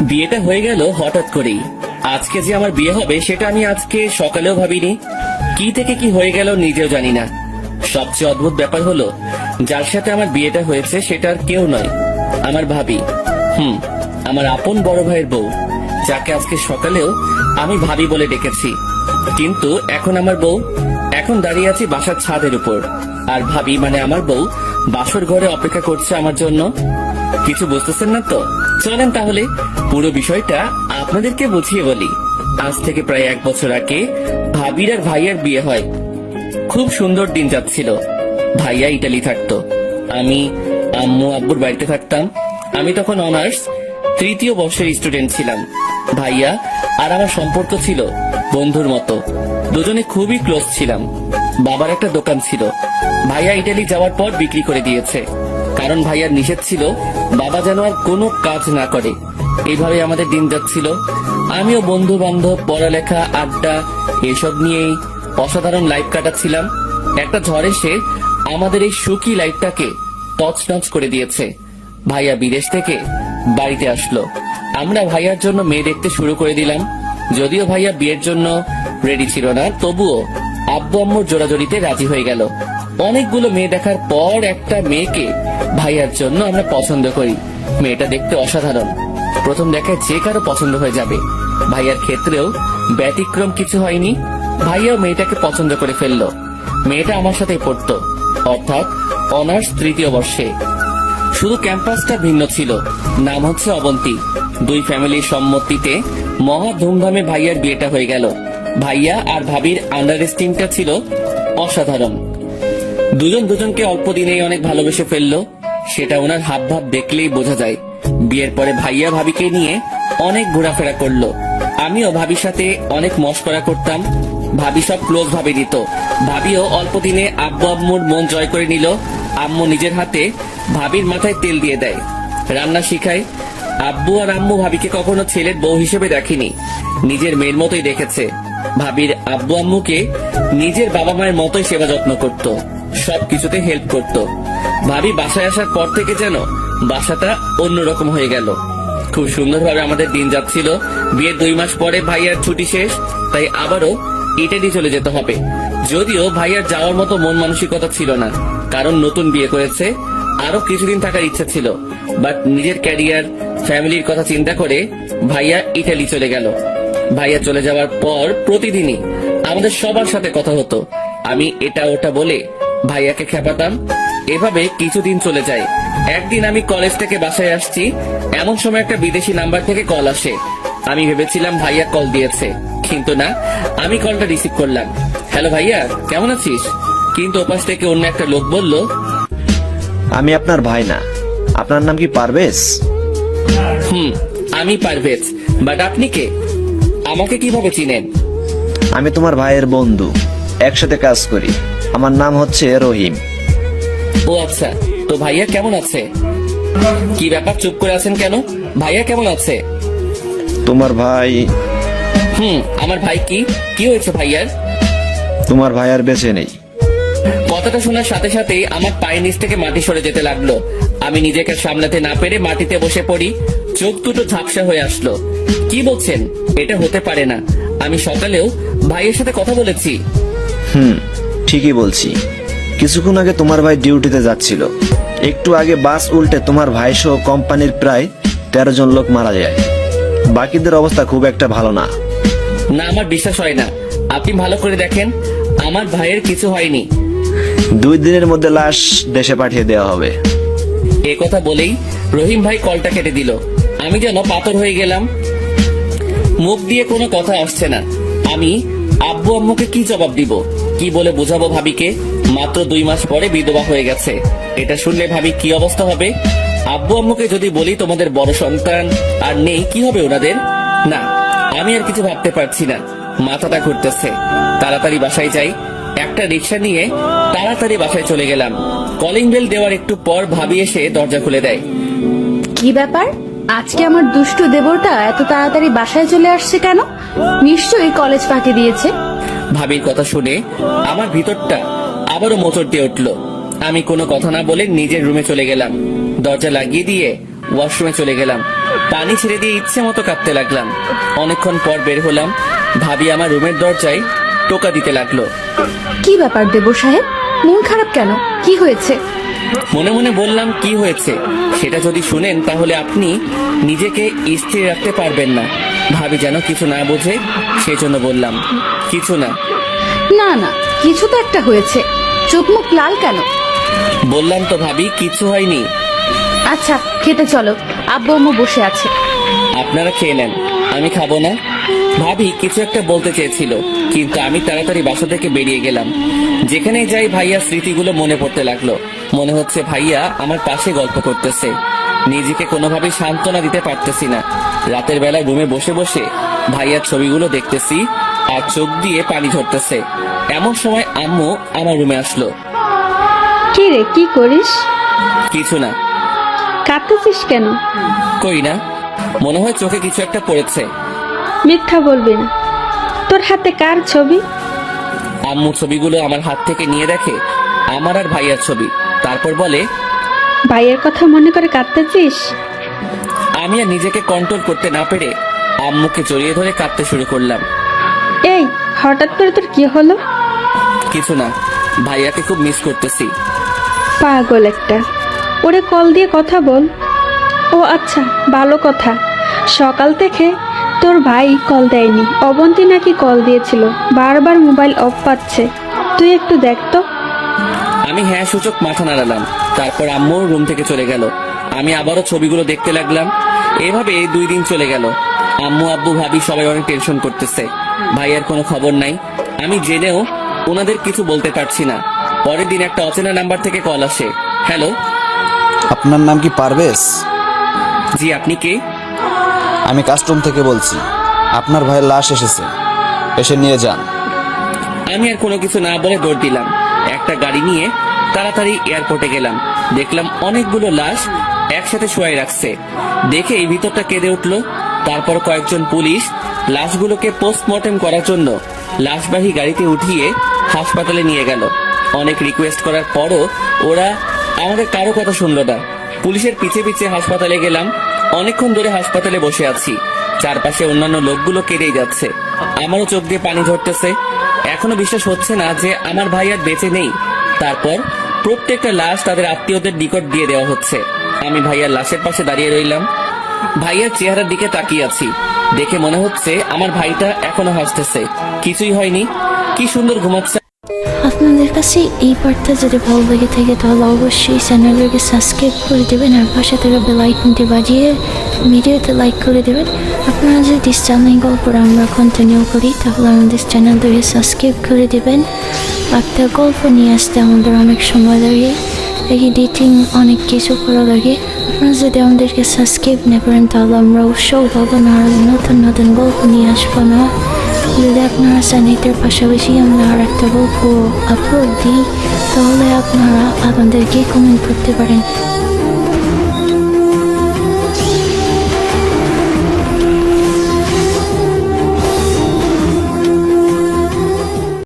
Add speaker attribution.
Speaker 1: বিয়েটা হয়ে গেল হঠাৎ করেই। আজকে যে আমার বিয়ে হবে সেটা আমি আজকে সকালেও ভাবিনি। কি থেকে কি হয়ে গেল নিজেও জানি না। সবচেয়ে অদ্ভুত ব্যাপার হলো, যার সাথে আমার বিয়েটা হয়েছে সেটা আর কেউ নয়, আমার ভাবি। আমার আপন বড় ভাইয়ের বউ, যাকে আজকে সকালেও আমি ভাবি বলে ডেকেছি। কিন্তু এখন আমার বউ, এখন দাঁড়িয়ে আছি বাসার ছাদের উপর, আর ভাবি মানে আমার বউ বাসর ঘরে অপেক্ষা করছে আমার জন্য। কিছু বুঝতেছেন না তো? চলেন তাহলে পুরো বিষয়টা আপনাদেরকে বুঝিয়ে বলি। আজ থেকে প্রায় 1 বছর আগে ভাবির আর ভাইয়ার বিয়ে হয়। খুব সুন্দর দিন যাচ্ছিল। ভাইয়া ইটালি থাকতো, আমি আম্মু আব্বুর বাড়িতে থাকতাম। আমি তখন অনার্স 3য় বর্ষের স্টুডেন্ট ছিলাম। ভাইয়া আর আমার সম্পর্ক ছিল বন্ধুর মতো, দুজনে খুবই ক্লোজ ছিলাম। বাবার একটা দোকান ছিল, ভাইয়া ইটালি যাওয়ার পর বিক্রি করে দিয়েছে, কারণ ভাইয়ার নিষেধ ছিল বাবা যেন আর কোনো কাজ না করে। এইভাবে আমাদের দিন যাচ্ছিল। আমিও বন্ধু বান্ধব, পড়ালেখা, আড্ডা এসব নিয়েই অসাধারণ লাইফ কাটাচ্ছিলাম। একটা ঝড় এসে আমাদের এই সুখী লাইফটাকে তছনছ করে দিয়েছে। ভাইয়া বিদেশ থেকে বাড়িতে আসলো। আমরা ভাইয়ার জন্য মেয়ে দেখতে শুরু করে দিলাম। যদিও ভাইয়া বিয়ের জন্য রেডি ছিল না, তবুও আব্বু আম্মুর জোড়াজড়িতে রাজি হয়ে গেল। অনেকগুলো মেয়ে দেখার পর একটা মেয়েকে ভাইয়ার জন্য আমরা পছন্দ করি। মেয়েটা দেখতে অসাধারণ, প্রথম দেখায় যে কারো পছন্দ হয়ে যাবে। ভাইয়ার ক্ষেত্রেও ব্যতিক্রম কিছু হয়নি। ভাইয়াও মেয়েটাকে পছন্দ করে ফেললো। মেয়েটা আমার সাথে পড়তো, অর্থাৎ অনার্স 3য় বর্ষে। শুধু ক্যাম্পাসটা ভিন্ন ছিল। নাম হচ্ছে অবন্তী। দুই ফ্যামিলির সম্মতিতে মহা ধুমধামে ভাইয়ার বিয়েটা হয়ে গেল। ভাইয়া আর ভাবির আন্ডারস্ট্যান্ডিংটা ছিল অসাধারণ। দুজন দুজনকে অল্প দিনেই অনেক ভালোবেসে ফেললো, সেটা ওনার হাব ভাব দেখলেই বোঝা যায়। বিয়ের পরে ভাইয়া ভাবিকে নিয়ে অনেক ঘোরাফেরা করলো। আমিও ভাবির সাথে অনেক মশকরা করতাম। ভাবি সব ক্লোজ ভাবে দিত। ভাবিও অল্প দিনে আব্বু আম্মুর মন জয় করে নিল। আম্মু নিজের হাতে ভাবির মাথায় তেল দিয়ে দেয়, রান্না শিখায়। আব্বু আর আম্মু ভাবিকে কখনো ছেলের বউ হিসেবে দেখেনি, নিজের মেয়ের মতোই দেখেছে। ভাবির আব্বু আম্মুকে নিজের বাবা মায়ের মতোই সেবা যত্ন করত, সবকিছুতে হেল্প করত। ভাবি বাসায় আসার পর থেকে যেন বাসাটা অন্যরকম হয়ে গেল। খুব সুন্দরভাবে আমাদের দিন যাচ্ছিল। বিয়ের 2 মাস পরে ভাইয়ার ছুটি শেষ, তাই আবারও ইটালি চলে যেতে হবে। যদিও ভাইয়ার যাওয়ার মতো মন মানসিকতা ছিল না, কারণ নতুন বিয়ে করেছে, আরো কিছুদিন থাকার ইচ্ছা ছিল। বাট নিজের ক্যারিয়ার, ফ্যামিলির কথা চিন্তা করে ভাইয়া ইটালি চলে গেল। ভাইয়া চলে যাওয়ার পর প্রতিদিনই আমাদের সবার সাথে কথা হতো। আমি এটা ওটা বলে ভাইয়াকে খেপাতাম। এভাবে কিছুদিন চলে যায়। একদিন আমি কলেজ থেকে বাসায় আসছি, এমন সময় একটা বিদেশি নাম্বার থেকে কল আসে। আমি ভেবেছিলাম ভাইয়া কল দিয়েছে, কিন্তু না। আমি কলটা রিসিভ করলাম। হ্যালো ভাইয়া, কেমন আছিস? কিন্তু ওপাশ থেকে অন্য একটা লোক বলল,
Speaker 2: আমি আপনার ভাই না, আপনার নাম কি পারভেজ?
Speaker 1: আমি পারভেজ, বাট আপনি কে? আমাকে কিভাবে চিনেন?
Speaker 2: আমি তোমার ভাইয়ের বন্ধু, একসাথে কাজ করি। আমার নাম হচ্ছে রহিম।
Speaker 1: ও আচ্ছা, তো ভাইয়া কেমন আছে? কি ব্যাপার, চুপ করে আছেন কেন? ভাইয়া কেমন আছে?
Speaker 2: তোমার ভাই?
Speaker 1: আমার ভাই কি হয়েছে ভাইয়ার?
Speaker 2: তোমার ভাই আর বেঁচে নেই।
Speaker 1: কথাটা শোনার সাথে সাথেই আমার পায়ের নিচ থেকে মাটি সরে যেতে লাগলো। আমি নিজেকে সামলাতে না পেরে মাটিতে বসে পড়ি। চোখ দুটো ঝাপসা হয়ে আসলো। কি বলছেন? এটা হতে পারে না। আমি সকালেও ভাইয়ের সাথে কথা বলেছি।
Speaker 2: ঠিকই বলছি। কিছুক্ষণ আগে তোমার ভাই ডিউটিতে যাচ্ছিল, একটু আগে বাস উল্টে তোমার ভাই সহ কোম্পানির প্রায় 13 জন লোক মারা যায়। বাকিদের অবস্থা খুব একটা ভালো না।
Speaker 1: না, আমার বিশ্বাস হয় না। আপনি ভালো করে দেখেন, আমার ভাইয়ের কিছু হয়নি।
Speaker 2: 2 দিনের মধ্যে লাশ দেশে পাঠিয়ে দেওয়া হবে।
Speaker 1: এ কথা বলেই রহিম ভাই কলটা কেটে দিল। আমি যেন পাথর হয়ে গেলাম। মুখ দিয়ে কোনো কথা আসছে না। আমি আব্বু আম্মুকে কি জবাব দিব? কি বলে বোঝাবো ভাবিকে? মাত্র 2 মাস পরে বিধবা হয়ে গেছে। এটা শুনলে ভাবি কি অবস্থা হবে? আব্বু আম্মুকে যদি বলি তোমাদের বড় সন্তান আর নেই, কি হবে ওনাদের? না, আমি আর কিছু ভাবতে পারছি না। মাথাটা ঘুরতেছে। তাড়াতাড়ি বাসায় যাই। একটা রিক্সা নিয়ে তাড়াতাড়ি বাসায় চলে গেলাম। কলিং বেল দেওয়ার একটু পর ভাবি এসে দরজা খুলে দেয়।
Speaker 3: কি ব্যাপার, আজকে আমার দুষ্টু দেবরটা এত তাড়াতাড়ি বাসায় চলে আসছে কেন? নিশ্চয়ই কলেজ ফাঁকি দিয়েছে।
Speaker 1: ভাবির কথা শুনে আমার ভিতরটা আবারও মোচড় দিয়ে উঠলো। আমি কোনো কথা না বলে নিজের রুমে চলে গেলাম। দরজা লাগিয়ে দিয়ে ওয়াশরুমে চলে গেলাম। পানি ছেড়ে দিয়ে ইচ্ছে মতো কাঁদতে লাগলাম। অনেকক্ষণ পর বের হলাম। ভাবি আমার রুমের দরজায় টোকা দিতে লাগলো।
Speaker 3: কি ব্যাপার দেবর সাহেব, মন খারাপ কেন? কি হয়েছে?
Speaker 1: মনে মনে বললাম, কি হয়েছে সেটা যদি শুনেন তাহলে আপনি নিজেকে স্থির রাখতে পারবেন না। ভাবি যেন কিছু না বোঝে, সেজন্য বললাম, কিছু না।
Speaker 3: না না, কিছু তো একটা হয়েছে। চোখ মুখ লাল কেন?
Speaker 1: বললাম তো ভাবি, কিছু হয়নি।
Speaker 3: আচ্ছা, খেতে চলো, আব্বু আম্মু বসে আছে।
Speaker 1: আপনারা খেয়ে নেন, আমি খাবো না। ভাবি কিছু একটা বলতে চেয়েছিল, কিন্তু আমি তাড়াতাড়ি বাসা থেকে বেরিয়ে গেলাম। যেখানে যাই ভাইয়ার স্মৃতিগুলো মনে পড়তে লাগলো। মনে হচ্ছে ভাইয়া আমার পাশে গল্প করতেছে। নিজেকে কোনোভাবেই সান্ত্বনা দিতে পারতেছি না। রাতের বেলায় রুমে বসে বসে ভাইয়ার ছবিগুলো দেখতেছি আর চোখ দিয়ে পানি ঝরতেছে। এমন সময় আম্মু আমার রুমে আসলো।
Speaker 4: কি রে, কি করিস?
Speaker 1: কিছু না।
Speaker 4: কাঁদতেছিস কেন?
Speaker 1: কই না, মনে হয় চোখে কিছু একটা পড়েছে।
Speaker 4: মিথ্যা বলবি না। তোর হাতে কার ছবি?
Speaker 1: আম্মু ছবিগুলো আমার হাত থেকে নিয়ে দেখে আমার আর ভাইয়ার ছবি, তারপর বলে,
Speaker 4: ভাইয়ের কথা মনে করে কাঁদতেছিস?
Speaker 1: আমি আর নিজেকে কন্ট্রোল করতে না পেরে আম্মুকে জড়িয়ে ধরে কাঁদতে শুরু করলাম।
Speaker 4: এই, হঠাৎ করে তোর কি হলো?
Speaker 1: কিছু না, ভাইয়াকে খুব মিস করতেছি।
Speaker 4: পাগল একটা, ওরে কল দিয়ে কথা বল। ও আচ্ছা, ভালো কথা। সকাল থেকে তোর ভাই কল দেয়নি। অবন্তী নাকি কল দিয়েছিল, বারবার মোবাইল অফ পাচ্ছে। তুই একটু দেখ তো।
Speaker 1: আমি হ্যাঁ সূচক মাথা নাড়ালাম। তারপর আম্মু রুম থেকে চলে গেল। আমি আবারও ছবিগুলো দেখতে লাগলাম। এভাবে 2 দিন চলে গেল। আম্মু আব্বু ভাবি সবাই অনেক টেনশন করতেছে। ভাইয়ার কোনো খবর নাই। আমি জেনেও ওনাদের কিছু বলতে পারছি না। পরের দিন একটা অচেনা নাম্বার থেকে কল আসে। হ্যালো।
Speaker 5: আপনার নাম কি পারভেজ?
Speaker 1: জি, আপনি কে?
Speaker 5: আমি কাস্টম থেকে বলছি। আপনার ভাইয়ের লাশ এসেছে, এসে নিয়ে যান।
Speaker 1: আমি আর কোনো কিছু না বলে দৌড় দিলাম। একটা গাড়ি নিয়ে তাড়াতাড়ি এয়ারপোর্টে গেলাম। দেখলাম অনেকগুলো লাশ একসাথে শোয়াই রাখছে। দেখে এই ভিতরটা কেঁদে উঠলো। তারপর কয়েকজন পুলিশ লাশগুলোকে পোস্টমর্টেম করার জন্য লাশবাহী গাড়িতে উঠিয়ে হাসপাতালে নিয়ে গেল। অনেক রিকোয়েস্ট করার পরও ওরা আমাদের কারো কথা শুনলো না। পুলিশের পিছে পিছে হাসপাতালে গেলাম। অনেকক্ষণ ধরে হাসপাতালে বসে আছি। চারপাশে অন্যান্য লোকগুলো কেঁদেই যাচ্ছে। আমারও চোখ দিয়ে পানি ঝরতেছে। এখনো বিশ্বাস হচ্ছে না যে আমার ভাই আর বেঁচে নেই। তারপর প্রত্যেকটা লাশ তাদের আত্মীয়দের নিকট দিয়ে দেওয়া হচ্ছে। আমি ভাইয়ার লাশের পাশে দাঁড়িয়ে রইলাম। ভাইয়ার চেহারার দিকে তাকিয়ে আছি। দেখে মনে হচ্ছে আমার ভাইটা এখনো হাসতেছে। কিছুই হয়নি। কি সুন্দর ঘুমাচ্ছে।
Speaker 6: আপনাদের কাছে এই পার্টটা যদি ভালো লেগে থাকে তাহলে অবশ্যই চ্যানেলটাকে সাবস্ক্রাইব করে দেবেন আর পাশে থাকা বেল আইকনটি বাজিয়ে ভিডিওতে লাইক করে দেবেন। আপনারা যদি চ্যানেল গল্পটা আমরা কন্টিনিউ করি তাহলে আমাদের চ্যানেলটাকে সাবস্ক্রাইব করে দেবেন। একটা গল্প নিয়ে আসতে আমাদের অনেক সময় লাগে, এডিটিং অনেক কিছু করা লাগে। আপনারা যদি আমাদেরকে সাবস্ক্রাইব না করেন তাহলে আমরা অবশ্যই পাবো না আর নতুন নতুন গল্প নিয়ে আসবো না। যদি আপনারা চান এটার পাশাপাশি আমরা আর একটা গল্প আপলোড দিই তাহলে আপনারা আমাদেরকে কমেন্ট করতে পারেন।